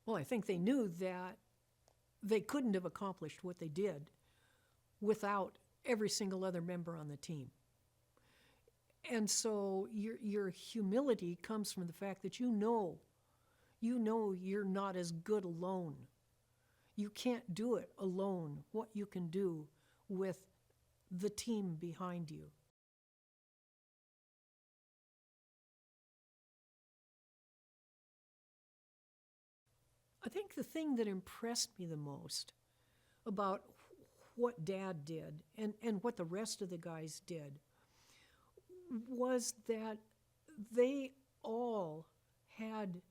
Well, I think they knew that they couldn't have accomplished what they did without every single other member on the team. And so your humility comes from the fact that you know you're not as good alone. You can't do it alone, what you can do with the team behind you. I think the thing that impressed me the most about what Dad did and what the rest of the guys did was that they all had,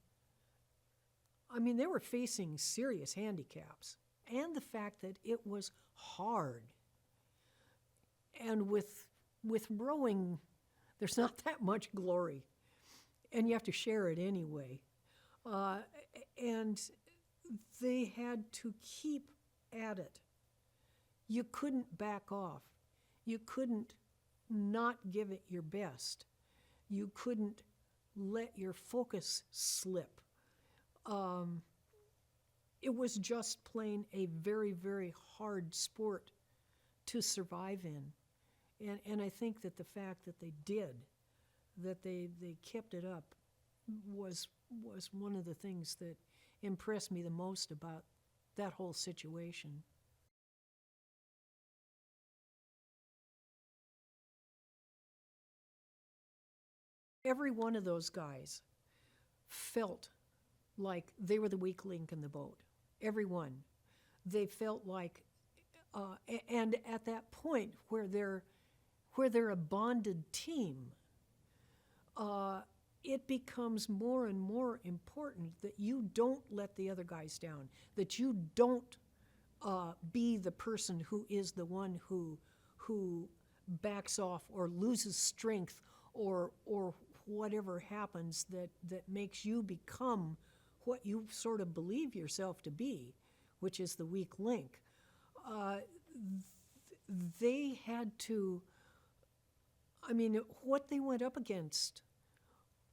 I mean, they were facing serious handicaps, and the fact that it was hard. And with rowing, there's not that much glory, and you have to share it anyway. And they had to keep at it. You couldn't back off. You couldn't not give it your best. You couldn't let your focus slip. It was just plain a very, very hard sport to survive in. And I think that the fact that they did, that they kept it up, was one of the things that impressed me the most about that whole situation. Every one of those guys felt like they were the weak link in the boat. Every one. They felt like, and at that point where they're a bonded team, it becomes more and more important that you don't let the other guys down, that you don't be the person who is the one who backs off or loses strength or whatever happens that makes you become what you sort of believe yourself to be, which is the weak link. They had to, I mean, what they went up against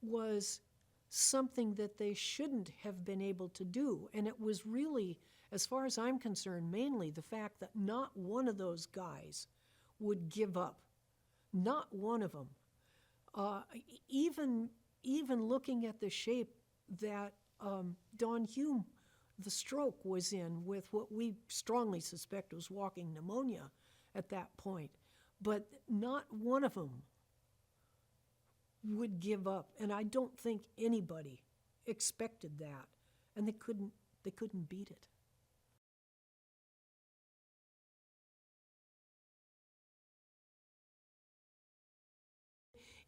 was something that they shouldn't have been able to do. And it was really, as far as I'm concerned, mainly the fact that not one of those guys would give up. Not one of them. Even looking at the shape that Don Hume, the stroke, was in with what we strongly suspect was walking pneumonia at that point. But not one of them would give up. And I don't think anybody expected that. And they couldn't beat it.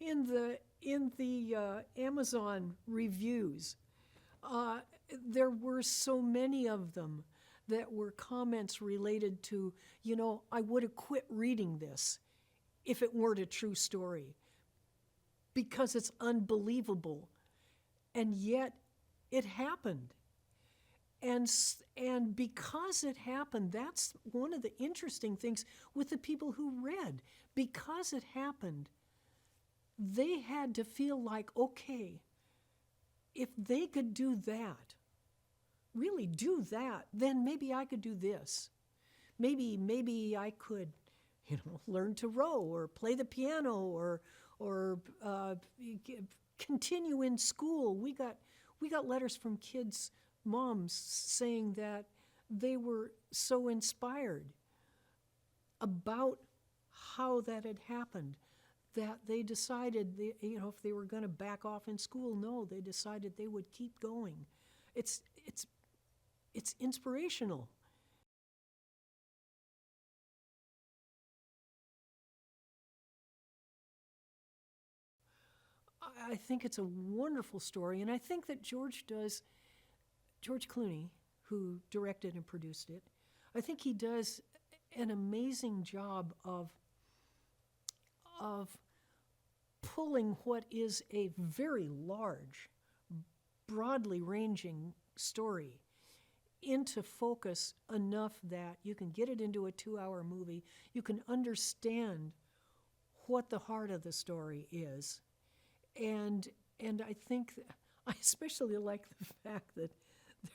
In the Amazon reviews, there were so many of them that were comments related to, I would have quit reading this if it weren't a true story, because it's unbelievable. And yet it happened. And because it happened, that's one of the interesting things with the people who read. Because it happened, they had to feel like, okay, if they could do that, really do that, then maybe I could do this. Maybe I could, learn to row or play the piano or continue in school. We got letters from kids' moms saying that they were so inspired about how that had happened that they decided, if they were going to back off in school, no, they decided they would keep going. It's inspirational. I think it's a wonderful story, and I think that George Clooney, who directed and produced it, I think he does an amazing job of pulling what is a very large, broadly ranging story into focus enough that you can get it into a 2-hour movie, you can understand what the heart of the story is. And I think I especially like the fact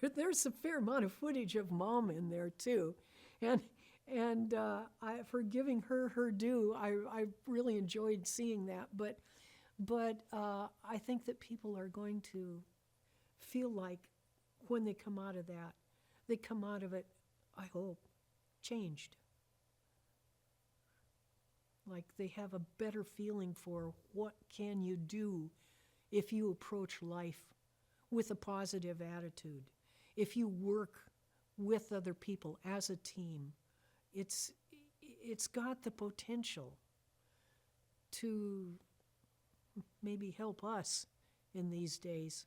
there's a fair amount of footage of Mom in there too, and for giving her due, I really enjoyed seeing that. But I think that people are going to feel like when they come out of that, they come out of it, I hope, changed. Like they have a better feeling for what can you do if you approach life with a positive attitude. If you work with other people as a team, it's got the potential to maybe help us in these days.